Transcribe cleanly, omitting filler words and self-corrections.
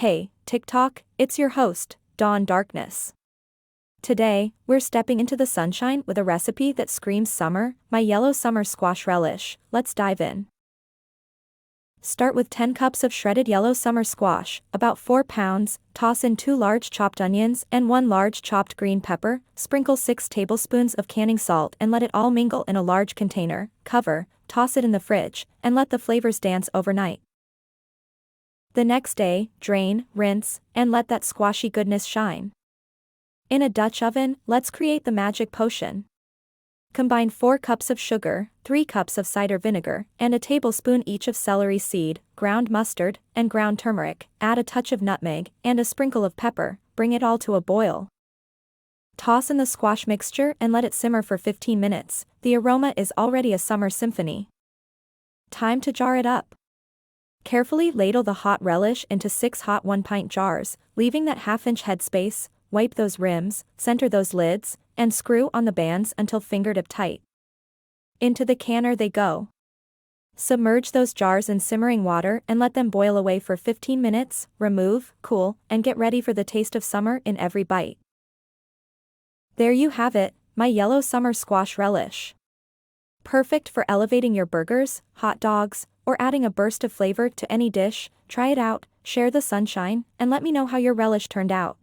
Hey, TikTok, it's your host, Dawn Darkness. Today, we're stepping into the sunshine with a recipe that screams summer, my yellow summer squash relish. Let's dive in. Start with 10 cups of shredded yellow summer squash, about 4 pounds, toss in 2 large chopped onions and 1 large chopped green pepper, sprinkle 6 tablespoons of canning salt and let it all mingle in a large container, cover, toss it in the fridge, and let the flavors dance overnight. The next day, drain, rinse, and let that squashy goodness shine. In a Dutch oven, let's create the magic potion. Combine 4 cups of sugar, 3 cups of cider vinegar, and a tablespoon each of celery seed, ground mustard, and ground turmeric, add a touch of nutmeg, and a sprinkle of pepper, bring it all to a boil. Toss in the squash mixture and let it simmer for 15 minutes, the aroma is already a summer symphony. Time to jar it up. Carefully ladle the hot relish into 6 hot 1-pint jars, leaving that half-inch headspace, wipe those rims, center those lids, and screw on the bands until fingertip tight. Into the canner they go. Submerge those jars in simmering water and let them boil away for 15 minutes, remove, cool, and get ready for the taste of summer in every bite. There you have it, my yellow summer squash relish. Perfect for elevating your burgers, hot dogs, or adding a burst of flavor to any dish. Try it out, share the sunshine, and let me know how your relish turned out.